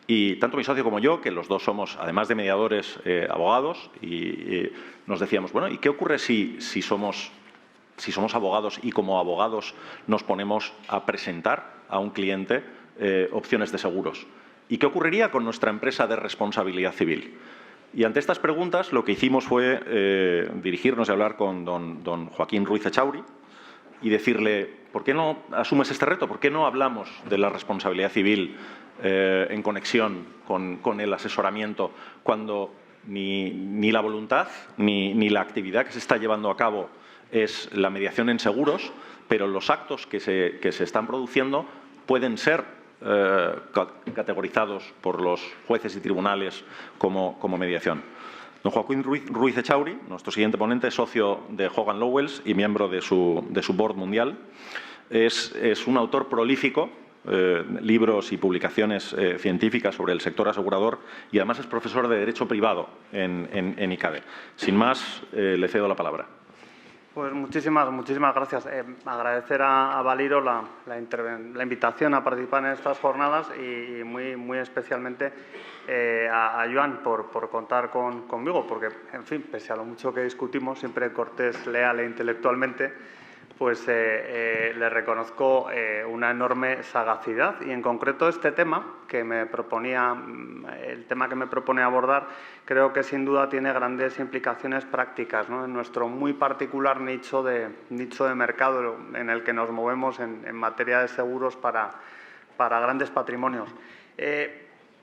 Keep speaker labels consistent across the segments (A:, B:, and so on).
A: Y tanto mi socio como yo, que los dos somos, además de mediadores, abogados, y nos decíamos, bueno, ¿y qué ocurre si somos abogados y como abogados nos ponemos a presentar a un cliente opciones de seguros? ¿Y qué ocurriría con nuestra empresa de responsabilidad civil? Y ante estas preguntas lo que hicimos fue dirigirnos y hablar con don Joaquín Ruiz Echauri y decirle, ¿por qué no asumes este reto? ¿Por qué no hablamos de la responsabilidad civil en conexión con el asesoramiento cuando ni la voluntad ni la actividad que se está llevando a cabo es la mediación en seguros, pero los actos que se están produciendo pueden ser categorizados por los jueces y tribunales como mediación? Don Joaquín Ruiz Echauri, nuestro siguiente ponente, es socio de Hogan Lovells y miembro de su board mundial. Es un autor prolífico, libros y publicaciones científicas sobre el sector asegurador, y además es profesor de Derecho Privado en ICADE. Sin más, le cedo la palabra.
B: Pues muchísimas gracias. Agradecer a Valiro la invitación a participar en estas jornadas y muy especialmente a Joan por contar conmigo, porque, en fin, pese a lo mucho que discutimos, siempre cortés, leal e intelectualmente, pues le reconozco una enorme sagacidad y, en concreto, el tema que me propone abordar, creo que sin duda tiene grandes implicaciones prácticas, ¿no?, en nuestro muy particular nicho de mercado en el que nos movemos en materia de seguros para grandes patrimonios.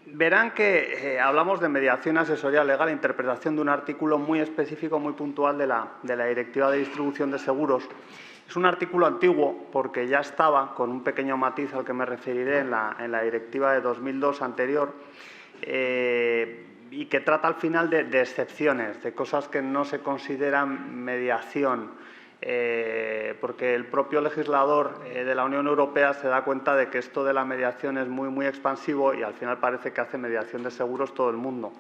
B: Verán que hablamos de mediación, asesoría legal e interpretación de un artículo muy específico, muy puntual de la Directiva de Distribución de Seguros. Es un artículo antiguo porque ya estaba, con un pequeño matiz al que me referiré, en la Directiva de 2002 anterior, y que trata al final de excepciones, de cosas que no se consideran mediación, porque el propio legislador de la Unión Europea se da cuenta de que esto de la mediación es muy expansivo y al final parece que hace mediación de seguros todo el mundo.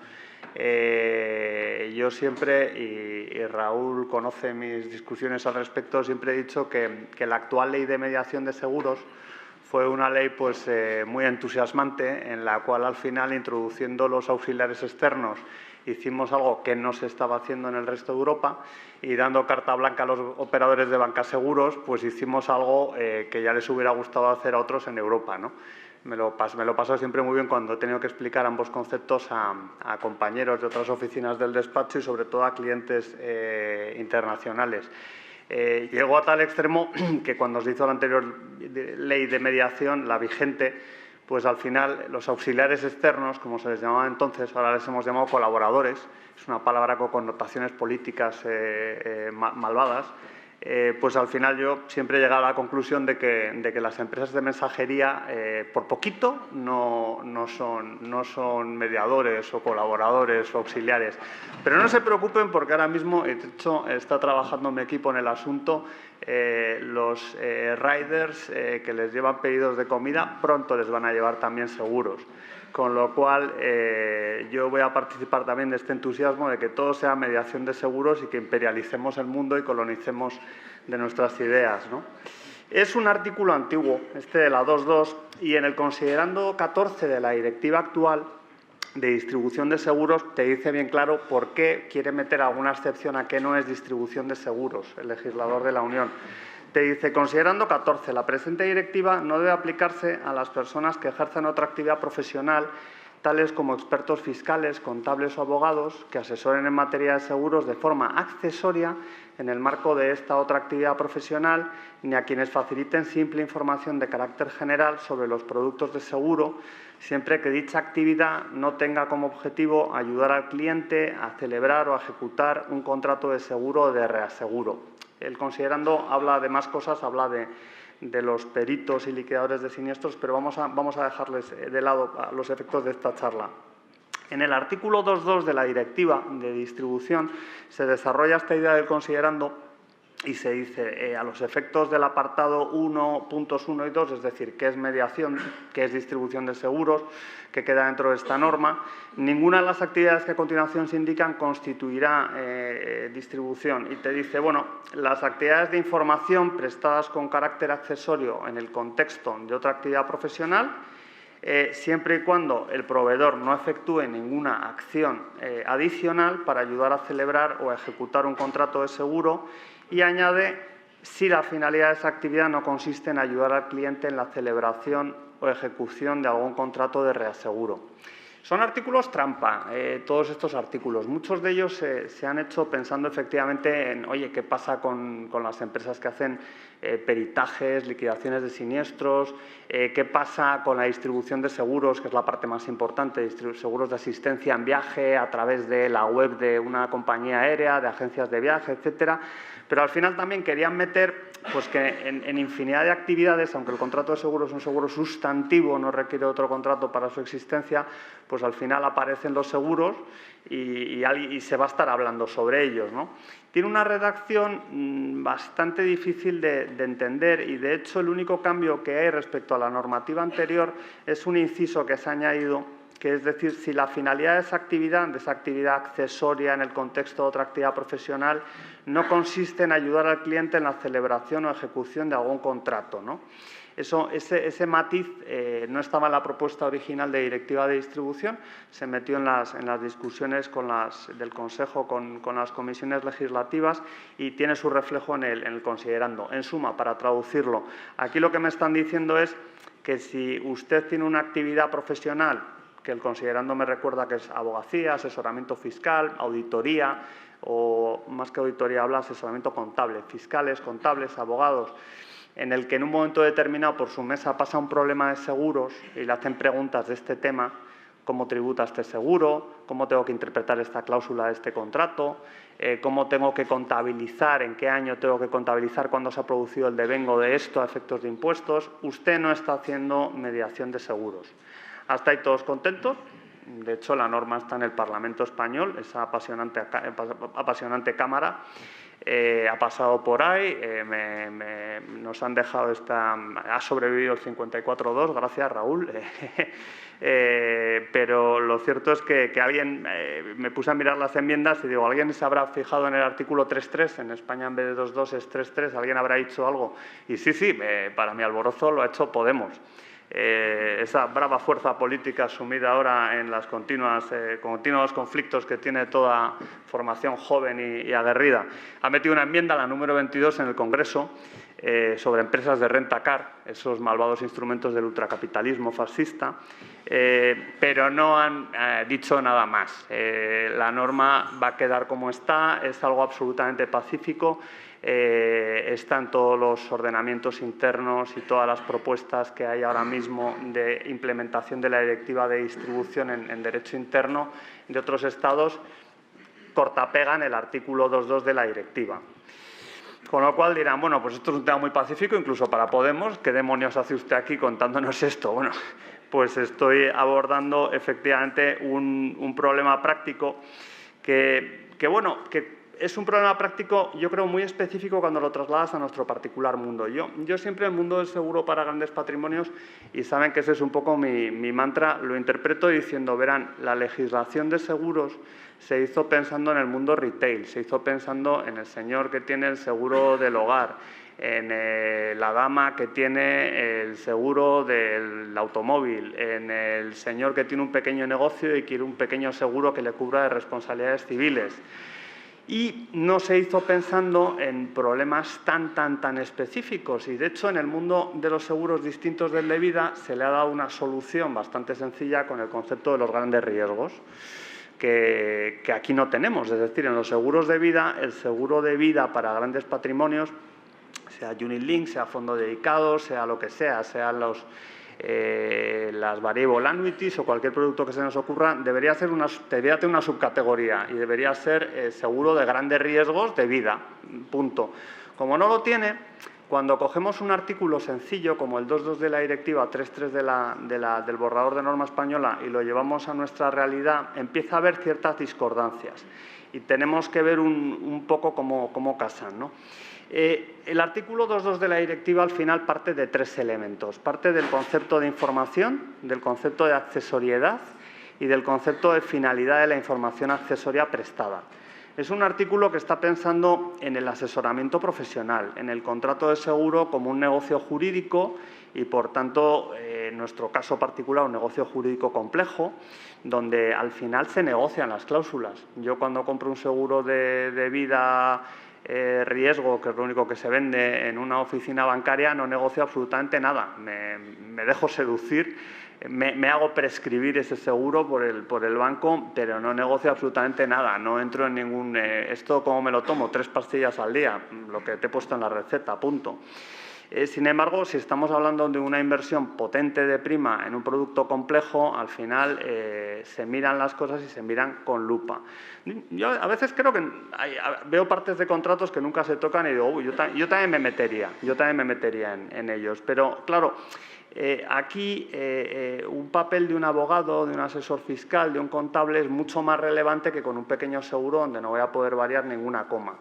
B: Yo siempre, y Raúl conoce mis discusiones al respecto, siempre he dicho que la actual ley de mediación de seguros fue una ley pues, muy entusiasmante, en la cual al final, introduciendo los auxiliares externos, hicimos algo que no se estaba haciendo en el resto de Europa, y dando carta blanca a los operadores de bancaseguros, pues hicimos algo que ya les hubiera gustado hacer a otros en Europa, ¿no? Me lo he pasado siempre muy bien cuando he tenido que explicar ambos conceptos a compañeros de otras oficinas del despacho y sobre todo a clientes internacionales. Llegó a tal extremo que cuando se hizo la anterior ley de mediación, la vigente, pues al final los auxiliares externos, como se les llamaba entonces, ahora les hemos llamado colaboradores, es una palabra con connotaciones políticas malvadas, pues al final yo siempre he llegado a la conclusión de que las empresas de mensajería, por poquito, no son mediadores o colaboradores o auxiliares. Pero no se preocupen porque ahora mismo, de hecho, está trabajando mi equipo en el asunto, los riders que les llevan pedidos de comida pronto les van a llevar también seguros. Con lo cual, yo voy a participar también de este entusiasmo de que todo sea mediación de seguros y que imperialicemos el mundo y colonicemos de nuestras ideas, ¿no? Es un artículo antiguo, este de la 2.2, y en el considerando 14 de la directiva actual de distribución de seguros te dice bien claro por qué quiere meter alguna excepción a que no es distribución de seguros el legislador de la Unión. Te dice, considerando 14, la presente directiva no debe aplicarse a las personas que ejercen otra actividad profesional, tales como expertos fiscales, contables o abogados, que asesoren en materia de seguros de forma accesoria en el marco de esta otra actividad profesional, ni a quienes faciliten simple información de carácter general sobre los productos de seguro, siempre que dicha actividad no tenga como objetivo ayudar al cliente a celebrar o a ejecutar un contrato de seguro o de reaseguro. El considerando habla de más cosas, habla de los peritos y liquidadores de siniestros, pero vamos a dejarles de lado a los efectos de esta charla. En el artículo 2.2 de la Directiva de Distribución se desarrolla esta idea del considerando y se dice, a los efectos del apartado 1.1 y 2, es decir, qué es mediación, qué es distribución de seguros, que queda dentro de esta norma, ninguna de las actividades que a continuación se indican constituirá distribución. Y te dice, bueno, las actividades de información prestadas con carácter accesorio en el contexto de otra actividad profesional, siempre y cuando el proveedor no efectúe ninguna acción adicional para ayudar a celebrar o a ejecutar un contrato de seguro, y añade si la finalidad de esa actividad no consiste en ayudar al cliente en la celebración o ejecución de algún contrato de reaseguro. Son artículos trampa, todos estos artículos. Muchos de ellos se han hecho pensando efectivamente en, oye, ¿qué pasa con las empresas que hacen peritajes, liquidaciones de siniestros? ¿Qué pasa con la distribución de seguros, que es la parte más importante, seguros de asistencia en viaje a través de la web de una compañía aérea, de agencias de viaje, etcétera? Pero al final también querían meter pues que en infinidad de actividades, aunque el contrato de seguro es un seguro sustantivo, no requiere otro contrato para su existencia, pues al final aparecen los seguros y se va a estar hablando sobre ellos, ¿no? Tiene una redacción bastante difícil de entender y, de hecho, el único cambio que hay respecto a la normativa anterior es un inciso que se ha añadido, que es decir, si la finalidad de esa actividad accesoria en el contexto de otra actividad profesional, no consiste en ayudar al cliente en la celebración o ejecución de algún contrato, ¿no? Ese matiz no estaba en la propuesta original de directiva de distribución, se metió en las discusiones del Consejo con las comisiones legislativas y tiene su reflejo en el considerando. En suma, para traducirlo, aquí lo que me están diciendo es que si usted tiene una actividad profesional, que el considerando me recuerda que es abogacía, asesoramiento fiscal, auditoría, o más que auditoría habla asesoramiento contable, fiscales, contables, abogados, en el que en un momento determinado por su mesa pasa un problema de seguros y le hacen preguntas de este tema: ¿cómo tributa este seguro? ¿Cómo tengo que interpretar esta cláusula de este contrato? ¿Cómo tengo que contabilizar? ¿En qué año tengo que contabilizar cuándo se ha producido el devengo de esto a efectos de impuestos? Usted no está haciendo mediación de seguros. Hasta ahí todos contentos. De hecho, la norma está en el Parlamento español, esa apasionante Cámara. Ha pasado por ahí, nos han dejado ha sobrevivido el 54-2, gracias Raúl. Pero lo cierto es que alguien, me puse a mirar las enmiendas y digo, alguien se habrá fijado en el artículo 3.3, en España en vez de 2.2 es 3.3, alguien habrá dicho algo. Y sí, para mi alborozo lo ha hecho Podemos. Esa brava fuerza política sumida ahora en los continuos conflictos que tiene toda formación joven y aguerrida. Ha metido una enmienda, la número 22, en el Congreso sobre empresas de renta-car, esos malvados instrumentos del ultracapitalismo fascista, pero no han dicho nada más. La norma va a quedar como está, es algo absolutamente pacífico. Están todos los ordenamientos internos y todas las propuestas que hay ahora mismo de implementación de la directiva de distribución en derecho interno de otros estados, cortapegan el artículo 2.2 de la directiva. Con lo cual dirán, bueno, pues esto es un tema muy pacífico, incluso para Podemos. ¿Qué demonios hace usted aquí contándonos esto? Bueno, pues estoy abordando efectivamente un problema práctico que es un problema práctico, yo creo, muy específico cuando lo trasladas a nuestro particular mundo. Yo siempre el mundo del seguro para grandes patrimonios, y saben que ese es un poco mi mantra, lo interpreto diciendo, verán, la legislación de seguros se hizo pensando en el mundo retail, se hizo pensando en el señor que tiene el seguro del hogar, en la dama que tiene el seguro del automóvil, en el señor que tiene un pequeño negocio y quiere un pequeño seguro que le cubra de responsabilidades civiles. Y no se hizo pensando en problemas tan específicos. Y, de hecho, en el mundo de los seguros distintos del de vida se le ha dado una solución bastante sencilla con el concepto de los grandes riesgos, que aquí no tenemos. Es decir, en los seguros de vida, el seguro de vida para grandes patrimonios, sea Unit Link, sea fondo dedicado, sea lo que sea, sean las variable annuities o cualquier producto que se nos ocurra, debería tener una subcategoría y debería ser seguro de grandes riesgos de vida, punto. Como no lo tiene, cuando cogemos un artículo sencillo como el 2.2 de la directiva, 3.3 del borrador de norma española y lo llevamos a nuestra realidad, empieza a haber ciertas discordancias y tenemos que ver un poco cómo casan, ¿no? El artículo 2.2 de la directiva al final parte de tres elementos. Parte del concepto de información, del concepto de accesoriedad y del concepto de finalidad de la información accesoria prestada. Es un artículo que está pensando en el asesoramiento profesional, en el contrato de seguro como un negocio jurídico y, por tanto, en nuestro caso particular, un negocio jurídico complejo, donde al final se negocian las cláusulas. Yo cuando compro un seguro de vida riesgo, que es lo único que se vende en una oficina bancaria, no negocio absolutamente nada. Me dejo seducir, me hago prescribir ese seguro por el banco, pero no negocio absolutamente nada. No entro en ningún... esto, ¿cómo me lo tomo? 3 pastillas al día, lo que te he puesto en la receta, punto. Sin embargo, si estamos hablando de una inversión potente de prima en un producto complejo, al final se miran las cosas y se miran con lupa. Yo a veces creo que veo partes de contratos que nunca se tocan y digo, uy, yo también me metería en ellos. Pero, claro, aquí un papel de un abogado, de un asesor fiscal, de un contable es mucho más relevante que con un pequeño seguro donde no voy a poder variar ninguna coma.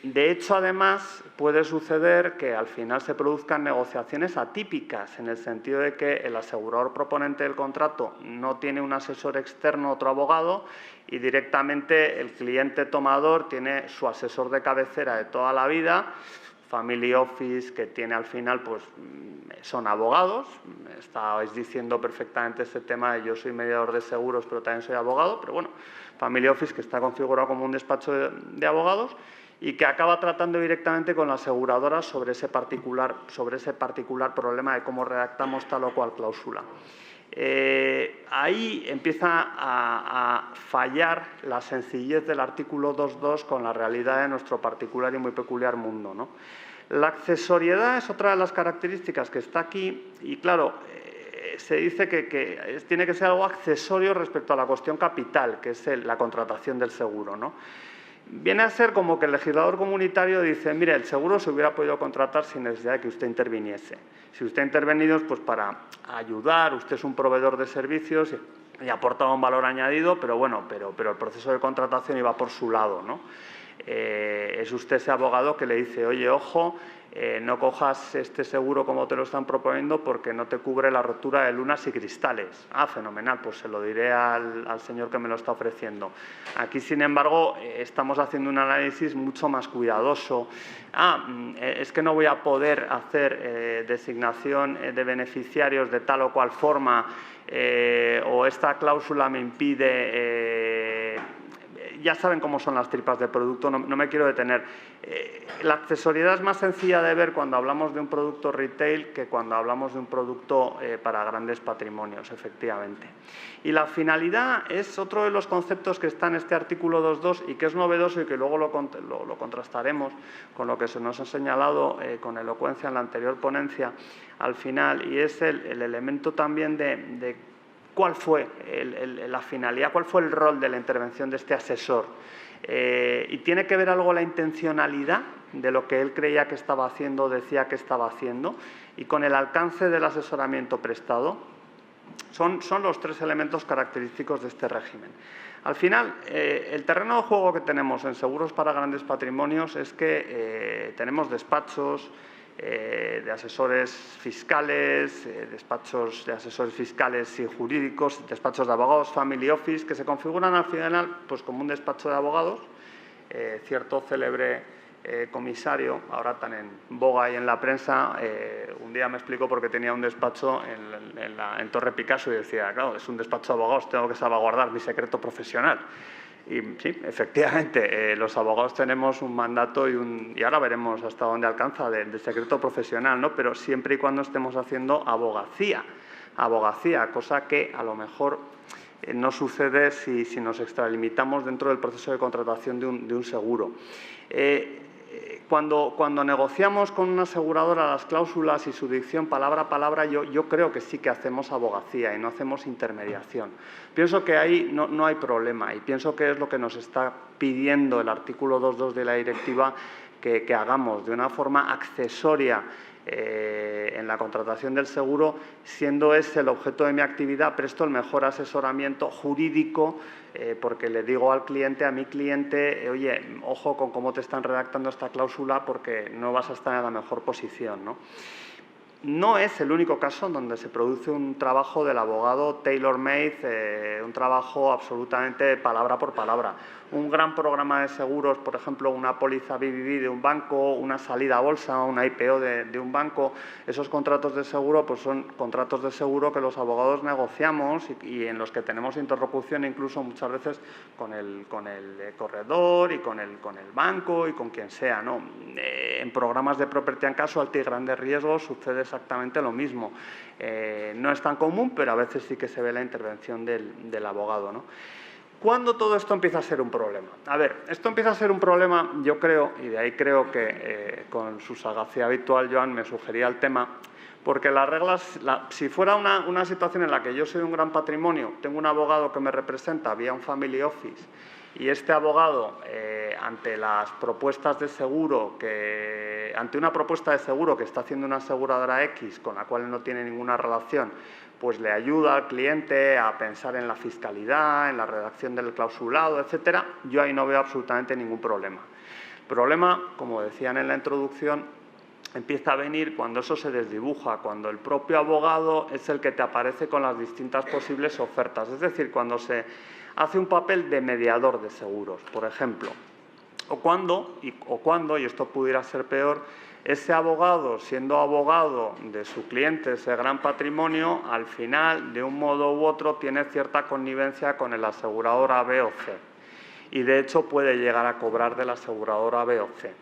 B: De hecho, además, puede suceder que al final se produzcan negociaciones atípicas, en el sentido de que el asegurador proponente del contrato no tiene un asesor externo, otro abogado, y directamente el cliente tomador tiene su asesor de cabecera de toda la vida, Family Office, que tiene al final, pues son abogados. Estabais diciendo perfectamente este tema de yo soy mediador de seguros, pero también soy abogado, pero bueno, Family Office, que está configurado como un despacho de abogados y que acaba tratando directamente con la aseguradora sobre ese particular problema de cómo redactamos tal o cual cláusula. Ahí empieza a fallar la sencillez del artículo 2.2 con la realidad de nuestro particular y muy peculiar mundo, ¿no? La accesoriedad es otra de las características que está aquí y, claro, se dice que tiene que ser algo accesorio respecto a la cuestión capital, que es la contratación del seguro, ¿no? Viene a ser como que el legislador comunitario dice, mire, el seguro se hubiera podido contratar sin necesidad de que usted interviniese. Si usted ha intervenido es pues para ayudar, usted es un proveedor de servicios y aporta un valor añadido, pero bueno, pero el proceso de contratación iba por su lado, ¿no? Es usted ese abogado que le dice, oye, ojo, no cojas este seguro como te lo están proponiendo porque no te cubre la rotura de lunas y cristales. Ah, fenomenal, pues se lo diré al señor que me lo está ofreciendo. Aquí, sin embargo, estamos haciendo un análisis mucho más cuidadoso. Es que no voy a poder hacer designación de beneficiarios de tal o cual forma o esta cláusula me impide... ya saben cómo son las tripas de producto, no me quiero detener. La accesoriedad es más sencilla de ver cuando hablamos de un producto retail que cuando hablamos de un producto para grandes patrimonios, efectivamente. Y la finalidad es otro de los conceptos que está en este artículo 2.2 y que es novedoso y que luego lo contrastaremos con lo que se nos ha señalado con elocuencia en la anterior ponencia al final, y es el elemento también de ¿cuál fue la finalidad? ¿Cuál fue el rol de la intervención de este asesor? Y tiene que ver algo la intencionalidad de lo que él creía que estaba haciendo, decía que estaba haciendo, y con el alcance del asesoramiento prestado. Son los 3 elementos característicos de este régimen. Al final, el terreno de juego que tenemos en seguros para grandes patrimonios es que tenemos despachos de asesores fiscales, despachos de asesores fiscales y jurídicos, despachos de abogados, family office, que se configuran al final pues, como un despacho de abogados. Cierto célebre comisario, ahora tan en boga y en la prensa, un día me explicó porque tenía un despacho en Torre Picasso y decía, claro, es un despacho de abogados, tengo que salvaguardar mi secreto profesional. Y sí, efectivamente, los abogados tenemos un mandato y ahora veremos hasta dónde alcanza del secreto profesional, ¿no? Pero siempre y cuando estemos haciendo abogacía, cosa que a lo mejor no sucede si nos extralimitamos dentro del proceso de contratación de un seguro. Cuando negociamos con una aseguradora las cláusulas y su dicción palabra a palabra, yo creo que sí que hacemos abogacía y no hacemos intermediación. Pienso que ahí no hay problema y pienso que es lo que nos está pidiendo el artículo 2.2 de la directiva que hagamos de una forma accesoria en la contratación del seguro, siendo ese el objeto de mi actividad, presto el mejor asesoramiento jurídico porque le digo al cliente, a mi cliente, oye, ojo con cómo te están redactando esta cláusula porque no vas a estar en la mejor posición, ¿no? no es el único caso en donde se produce un trabajo del abogado tailor-made, un trabajo absolutamente palabra por palabra. Un gran programa de seguros, por ejemplo, una póliza BBB de un banco, una salida a bolsa, una IPO de un banco, esos contratos de seguro pues son contratos de seguro que los abogados negociamos y en los que tenemos interlocución incluso muchas veces con el corredor y con el banco y con quien sea, ¿no? En programas de property and casualty, grandes riesgos, sucede exactamente lo mismo. No es tan común, pero a veces sí que se ve la intervención del abogado, ¿no? ¿Cuándo todo esto empieza a ser un problema? A ver, esto empieza a ser un problema, yo creo, y de ahí creo que con su sagacidad habitual, Joan, me sugería el tema, porque las reglas, si fuera una situación en la que yo soy un gran patrimonio, tengo un abogado que me representa vía un family office, y este abogado, ante las propuestas de seguro, ante una propuesta de seguro que está haciendo una aseguradora X, con la cual no tiene ninguna relación, pues le ayuda al cliente a pensar en la fiscalidad, en la redacción del clausulado, etcétera, yo ahí no veo absolutamente ningún problema. El problema, como decían en la introducción, empieza a venir cuando eso se desdibuja, cuando el propio abogado es el que te aparece con las distintas posibles ofertas, es decir, cuando se hace un papel de mediador de seguros, por ejemplo, o cuando, y esto pudiera ser peor, ese abogado, siendo abogado de su cliente, ese gran patrimonio, al final, de un modo u otro, tiene cierta connivencia con el asegurador A, B o C. Y, de hecho, puede llegar a cobrar del asegurador A, B o C.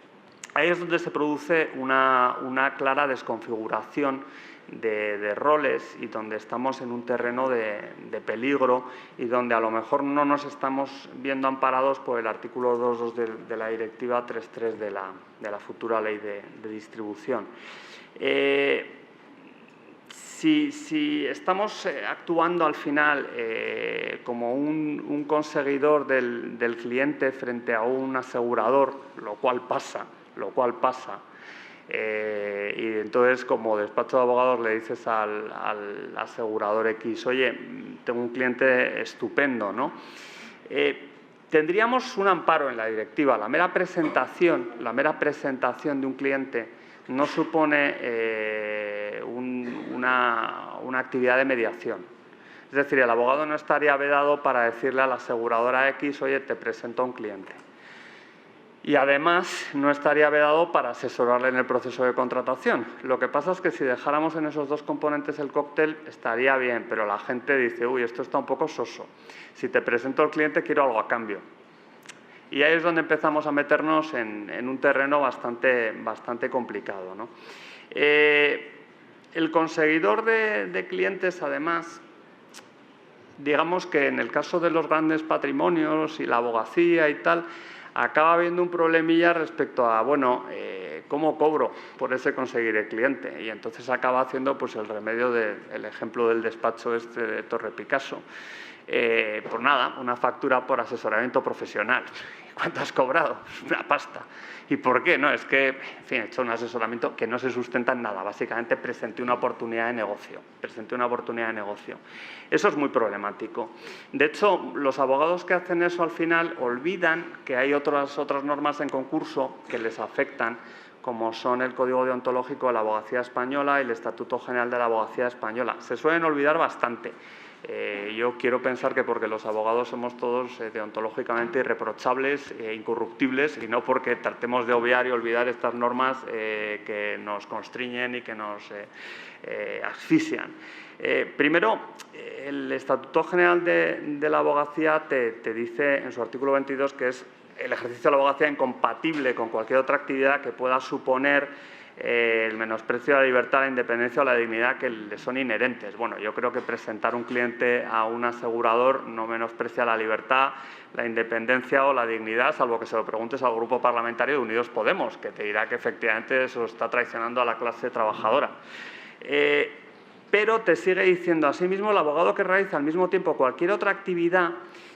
B: Ahí es donde se produce una clara desconfiguración de roles y donde estamos en un terreno de peligro y donde a lo mejor no nos estamos viendo amparados por el artículo 2.2 de la Directiva 3.3 de la futura ley de distribución. Si estamos actuando al final como un conseguidor del cliente frente a un asegurador, lo cual pasa, y entonces, como despacho de abogados, le dices al asegurador X, oye, tengo un cliente estupendo, ¿no? Tendríamos un amparo en la directiva. La mera presentación de un cliente no supone una actividad de mediación. Es decir, el abogado no estaría vedado para decirle a la aseguradora X, oye, te presento a un cliente. Y además no estaría vedado para asesorarle en el proceso de contratación. Lo que pasa es que si dejáramos en esos dos componentes el cóctel estaría bien, pero la gente dice, uy, esto está un poco soso. Si te presento al cliente quiero algo a cambio. Y ahí es donde empezamos a meternos en un terreno bastante complicado, ¿no? El conseguidor de clientes, además, digamos que en el caso de los grandes patrimonios y la abogacía y tal, acaba habiendo un problemilla respecto a, bueno, ¿cómo cobro por ese conseguir el cliente? Y entonces acaba haciendo pues, el remedio del ejemplo del despacho este de Torre Picasso. Pues nada, una factura por asesoramiento profesional. ¿Cuánto has cobrado? Una pasta. ¿Y por qué? No, es que, en fin, he hecho un asesoramiento que no se sustenta en nada. Básicamente presenté una oportunidad de negocio. Eso es muy problemático. De hecho, los abogados que hacen eso al final olvidan que hay otras normas en concurso que les afectan, como son el Código Deontológico de la Abogacía Española y el Estatuto General de la Abogacía Española. Se suelen olvidar bastante. Yo quiero pensar que porque los abogados somos todos deontológicamente irreprochables e incorruptibles y no porque tratemos de obviar y olvidar estas normas que nos constriñen y que nos asfixian. Primero, el Estatuto General de la Abogacía te dice en su artículo 22 que es el ejercicio de la abogacía incompatible con cualquier otra actividad que pueda suponer el menosprecio de la libertad, la independencia o la dignidad que le son inherentes. Bueno, yo creo que presentar un cliente a un asegurador no menosprecia la libertad, la independencia o la dignidad, salvo que se lo preguntes al grupo parlamentario de Unidos Podemos, que te dirá que efectivamente eso está traicionando a la clase trabajadora. Pero te sigue diciendo, asimismo, el abogado que realiza al mismo tiempo cualquier otra actividad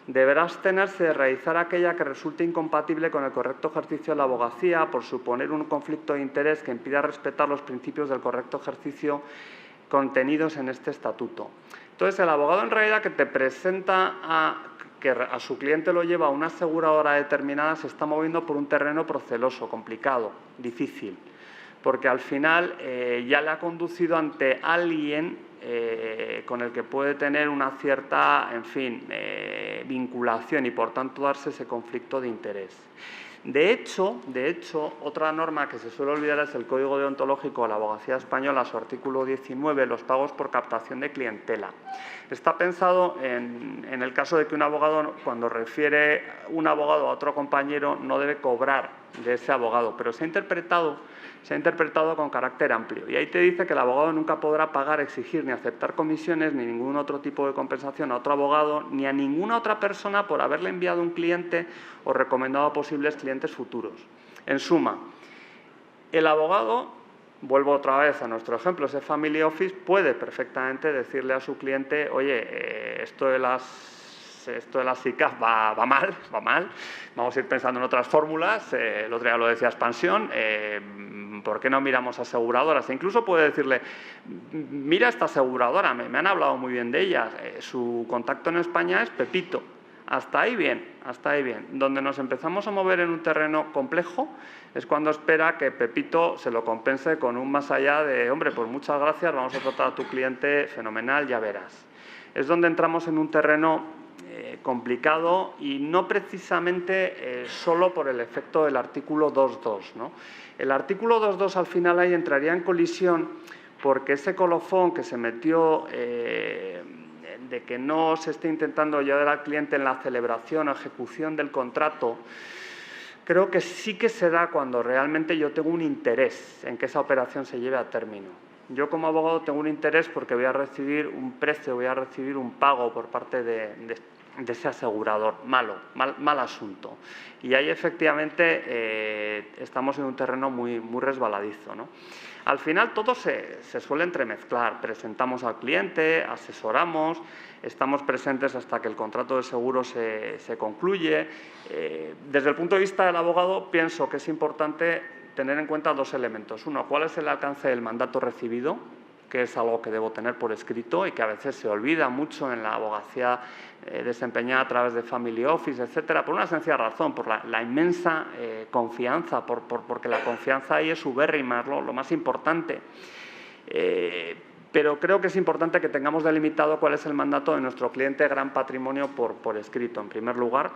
B: deberá abstenerse de realizar aquella que resulte incompatible con el correcto ejercicio de la abogacía por suponer un conflicto de interés que impida respetar los principios del correcto ejercicio contenidos en este estatuto. Entonces, el abogado en realidad que te presenta que a su cliente lo lleva a una aseguradora determinada se está moviendo por un terreno proceloso, complicado, difícil. porque al final ya le ha conducido ante alguien con el que puede tener una cierta, en fin, vinculación y por tanto darse ese conflicto de interés. De hecho, otra norma que se suele olvidar es el Código Deontológico de la Abogacía Española, su artículo 19, los pagos por captación de clientela. Está pensado en el caso de que un abogado, cuando refiere un abogado a otro compañero, no debe cobrar de ese abogado, pero se ha interpretado con carácter amplio. Y ahí te dice que el abogado nunca podrá pagar, exigir ni aceptar comisiones ni ningún otro tipo de compensación a otro abogado ni a ninguna otra persona por haberle enviado un cliente o recomendado a posibles clientes futuros. En suma, el abogado, vuelvo otra vez a nuestro ejemplo, ese family office puede perfectamente decirle a su cliente, oye, esto de las SICAF va mal, vamos a ir pensando en otras fórmulas, el otro día lo decía Expansión, ¿por qué no miramos aseguradoras? E incluso puede decirle, mira esta aseguradora, me han hablado muy bien de ella, su contacto en España es Pepito. Hasta ahí bien. Donde nos empezamos a mover en un terreno complejo es cuando espera que Pepito se lo compense con un más allá de, hombre, pues muchas gracias, vamos a tratar a tu cliente fenomenal, ya verás. Es donde entramos en un terreno complicado y no precisamente solo por el efecto del artículo 2.2, ¿no? El artículo 2.2 al final ahí entraría en colisión porque ese colofón que se metió de que no se esté intentando ayudar al cliente en la celebración o ejecución del contrato, creo que sí que se da cuando realmente yo tengo un interés en que esa operación se lleve a término. Yo como abogado tengo un interés porque voy a recibir un precio, voy a recibir un pago por parte de ese asegurador. Mal asunto. Y ahí efectivamente estamos en un terreno muy resbaladizo, ¿no? Al final todo se suele entremezclar. Presentamos al cliente, asesoramos, estamos presentes hasta que el contrato de seguro se concluye. Desde el punto de vista del abogado pienso que es importante tener en cuenta dos elementos. Uno, ¿cuál es el alcance del mandato recibido? Que es algo que debo tener por escrito y que a veces se olvida mucho en la abogacía desempeñada a través de Family Office, etcétera, por una sencilla razón, por la inmensa confianza, porque la confianza ahí es ubérrima, lo más importante. Pero creo que es importante que tengamos delimitado cuál es el mandato de nuestro cliente gran patrimonio por escrito, en primer lugar.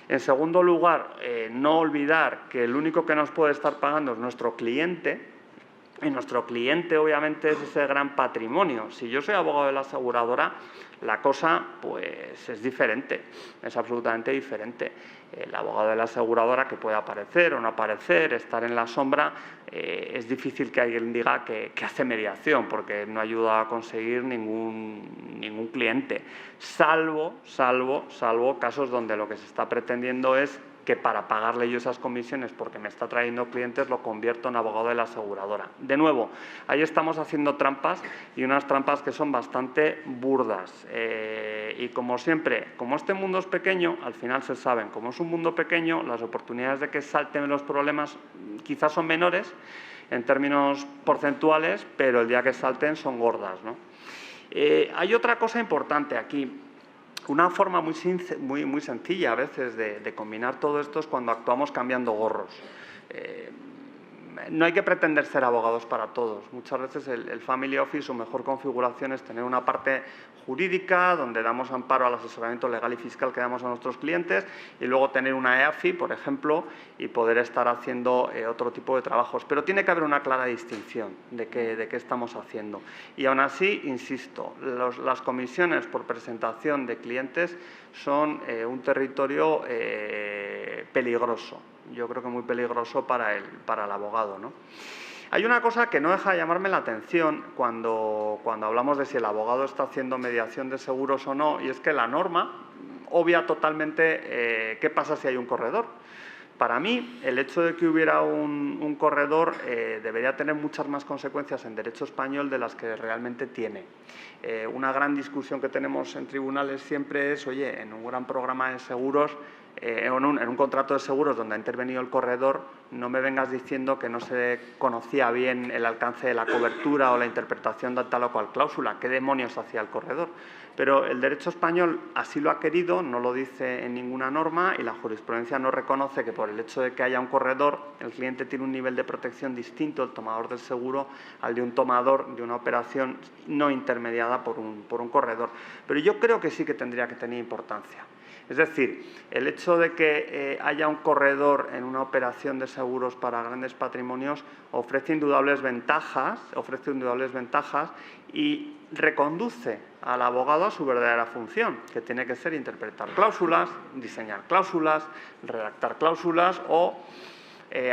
B: En segundo lugar, no olvidar que el único que nos puede estar pagando es nuestro cliente. Y nuestro cliente, obviamente, es ese gran patrimonio. Si yo soy abogado de la aseguradora, la cosa pues es diferente, es absolutamente diferente. El abogado de la aseguradora, que puede aparecer o no aparecer, estar en la sombra, es difícil que alguien diga que hace mediación, porque no ayuda a conseguir ningún cliente, salvo casos donde lo que se está pretendiendo es que para pagarle yo esas comisiones porque me está trayendo clientes lo convierto en abogado de la aseguradora. De nuevo, ahí estamos haciendo trampas y unas trampas que son bastante burdas. Y como siempre, como este mundo es pequeño, al final se saben. Como es un mundo pequeño, las oportunidades de que salten los problemas quizás son menores en términos porcentuales, pero el día que salten son gordas, ¿no? Hay otra cosa importante aquí. Una forma muy sencilla a veces de combinar todo esto es cuando actuamos cambiando gorros. No hay que pretender ser abogados para todos. Muchas veces el Family Office, su mejor configuración es tener una parte jurídica donde damos amparo al asesoramiento legal y fiscal que damos a nuestros clientes y luego tener una EAFI, por ejemplo, y poder estar haciendo otro tipo de trabajos. Pero tiene que haber una clara distinción de qué estamos haciendo. Y aún así, insisto, las comisiones por presentación de clientes son un territorio peligroso. Yo creo que muy peligroso para el abogado, ¿no? Hay una cosa que no deja de llamarme la atención cuando hablamos de si el abogado está haciendo mediación de seguros o no, y es que la norma obvia totalmente qué pasa si hay un corredor. Para mí, el hecho de que hubiera un corredor debería tener muchas más consecuencias en derecho español de las que realmente tiene. Una gran discusión que tenemos en tribunales siempre es, oye, en un gran programa de seguros, en un contrato de seguros donde ha intervenido el corredor, no me vengas diciendo que no se conocía bien el alcance de la cobertura o la interpretación de tal o cual cláusula. ¿Qué demonios hacía el corredor? Pero el derecho español así lo ha querido, no lo dice en ninguna norma, y la jurisprudencia no reconoce que por el hecho de que haya un corredor, el cliente tiene un nivel de protección distinto, el tomador del seguro, al de un tomador de una operación no intermediada por un corredor. Pero yo creo que sí que tendría que tener importancia. Es decir, el hecho de que haya un corredor en una operación de seguros para grandes patrimonios ofrece indudable ventajas y reconduce al abogado a su verdadera función, que tiene que ser interpretar cláusulas, diseñar cláusulas, redactar cláusulas o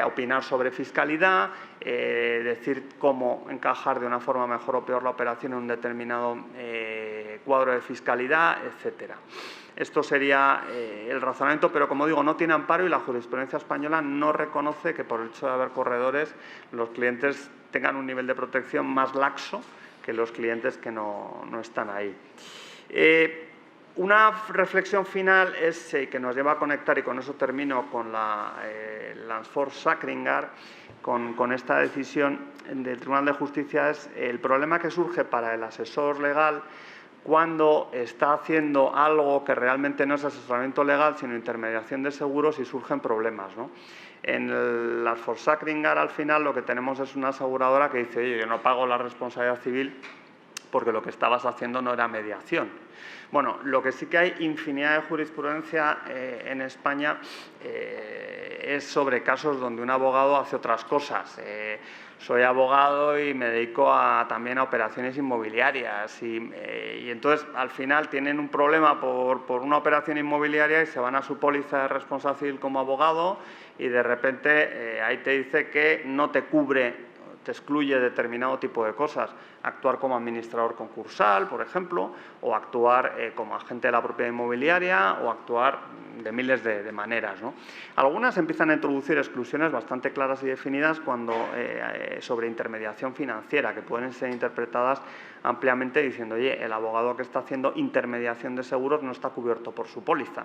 B: opinar sobre fiscalidad, decir cómo encajar de una forma mejor o peor la operación en un determinado cuadro de fiscalidad, etcétera. Esto sería el razonamiento, pero como digo, no tiene amparo y la jurisprudencia española no reconoce que por el hecho de haber corredores los clientes tengan un nivel de protección más laxo que los clientes que no están ahí. Una reflexión final es que nos lleva a conectar, y con eso termino, con la Lansford-Sakringar, con esta decisión del Tribunal de Justicia, es el problema que surge para el asesor legal cuando está haciendo algo que realmente no es asesoramiento legal, sino intermediación de seguros, y surgen problemas, ¿no? En la Lansford-Sakringar, al final, lo que tenemos es una aseguradora que dice: oye, yo no pago la responsabilidad civil porque lo que estabas haciendo no era mediación. Bueno, lo que sí que hay infinidad de jurisprudencia en España es sobre casos donde un abogado hace otras cosas. Soy abogado y me dedico también a operaciones inmobiliarias y entonces al final tienen un problema por una operación inmobiliaria y se van a su póliza de responsabilidad civil como abogado y de repente ahí te dice que no te cubre, te excluye determinado tipo de cosas, actuar como administrador concursal, por ejemplo, o actuar como agente de la propiedad inmobiliaria, o actuar de miles de maneras, ¿no? Algunas empiezan a introducir exclusiones bastante claras y definidas sobre intermediación financiera, que pueden ser interpretadas ampliamente diciendo: oye, el abogado que está haciendo intermediación de seguros no está cubierto por su póliza.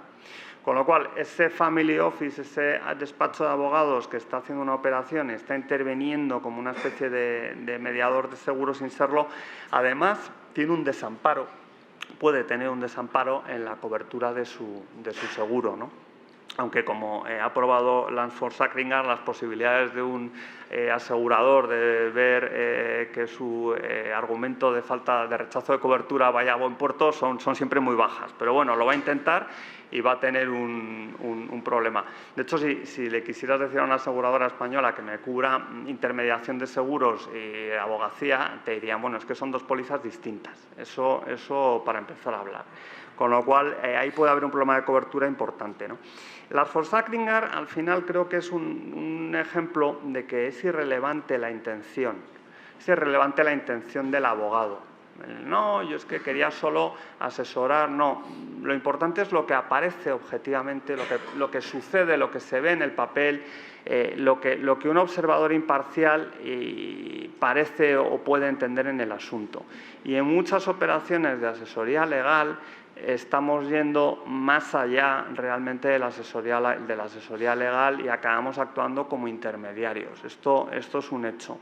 B: Con lo cual, ese family office, ese despacho de abogados que está haciendo una operación, está interviniendo como una especie de mediador de seguros sin serlo, además tiene un desamparo, puede tener un desamparo en la cobertura de su seguro, ¿no? Aunque, como ha probado Lansford-Sakringar, las posibilidades de un asegurador de ver que su argumento de falta de rechazo de cobertura vaya a buen puerto son siempre muy bajas. Pero bueno, lo va a intentar y va a tener un problema. De hecho, si le quisieras decir a una aseguradora española que me cubra intermediación de seguros y abogacía, te dirían: bueno, es que son dos pólizas distintas. Eso para empezar a hablar. Con lo cual, ahí puede haber un problema de cobertura importante, ¿no? Lansford-Sakringar, al final, creo que es un ejemplo de que es irrelevante la intención. Es irrelevante la intención del abogado. No, yo es que quería solo asesorar. No, lo importante es lo que aparece objetivamente, lo que sucede, lo que se ve en el papel, lo que un observador imparcial parece o puede entender en el asunto. Y en muchas operaciones de asesoría legal estamos yendo más allá realmente de la asesoría legal y acabamos actuando como intermediarios. Esto es un hecho.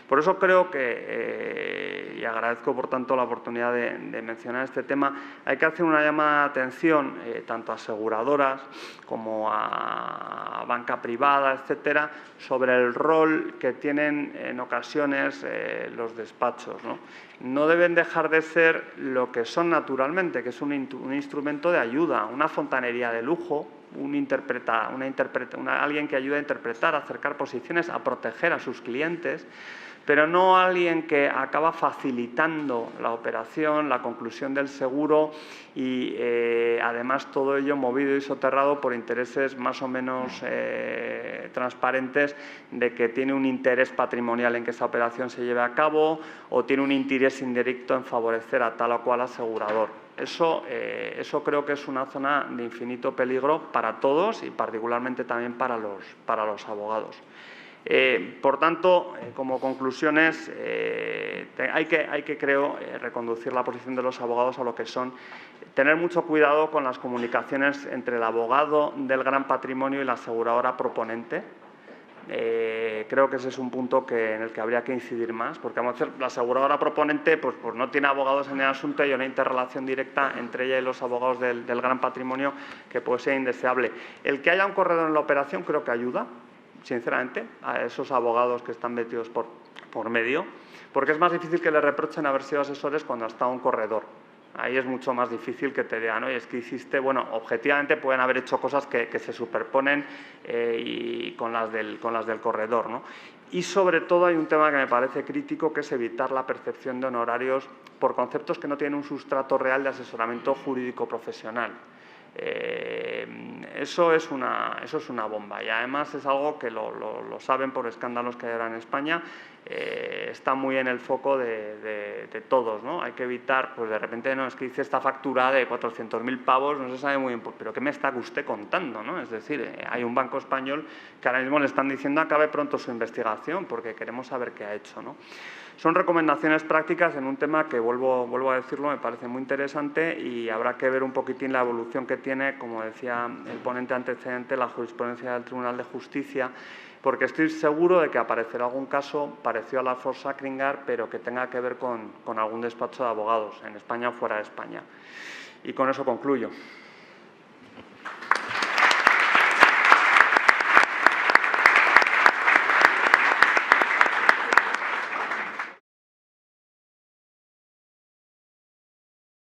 B: Por eso creo que, y agradezco por tanto la oportunidad de mencionar este tema, hay que hacer una llamada de atención tanto a aseguradoras como a banca privada, etcétera, sobre el rol que tienen en ocasiones los despachos, ¿no? No deben dejar de ser lo que son naturalmente, que es un instrumento de ayuda, una fontanería de lujo, alguien que ayuda a interpretar, a acercar posiciones, a proteger a sus clientes, pero no alguien que acaba facilitando la operación, la conclusión del seguro y además todo ello movido y soterrado por intereses más o menos transparentes de que tiene un interés patrimonial en que esa operación se lleve a cabo o tiene un interés indirecto en favorecer a tal o cual asegurador. Eso creo que es una zona de infinito peligro para todos y particularmente también para los abogados. Por tanto, como conclusiones, hay que creo, reconducir la posición de los abogados a lo que son, tener mucho cuidado con las comunicaciones entre el abogado del gran patrimonio y la aseguradora proponente. Creo que ese es un punto en el que habría que incidir más, porque la aseguradora proponente pues no tiene abogados en el asunto y hay una interrelación directa entre ella y los abogados del gran patrimonio que puede ser indeseable. El que haya un corredor en la operación creo que ayuda, sinceramente, a esos abogados que están metidos por medio, porque es más difícil que le reprochen haber sido asesores cuando ha estado un corredor. Ahí es mucho más difícil que te digan, oye, es que hiciste, bueno, objetivamente pueden haber hecho cosas que se superponen y con las del corredor, ¿no? Y sobre todo hay un tema que me parece crítico, que es evitar la percepción de honorarios por conceptos que no tienen un sustrato real de asesoramiento jurídico profesional. Eso es una bomba y además es algo que lo saben por escándalos que hay ahora en España. Está muy en el foco de todos, ¿no? Hay que evitar, pues de repente, no, es que hice esta factura de 400.000 pavos, no se sabe muy bien, pero ¿qué me está usted contando, no? Es decir, hay un banco español que ahora mismo le están diciendo acabe pronto su investigación porque queremos saber qué ha hecho, ¿no? Son recomendaciones prácticas en un tema que, vuelvo a decirlo, me parece muy interesante y habrá que ver un poquitín la evolución que tiene, como decía el ponente antecedente, la jurisprudencia del Tribunal de Justicia, porque estoy seguro de que aparecerá algún caso parecido a la Forsakringar, pero que tenga que ver con algún despacho de abogados, en España o fuera de España. Y con eso concluyo.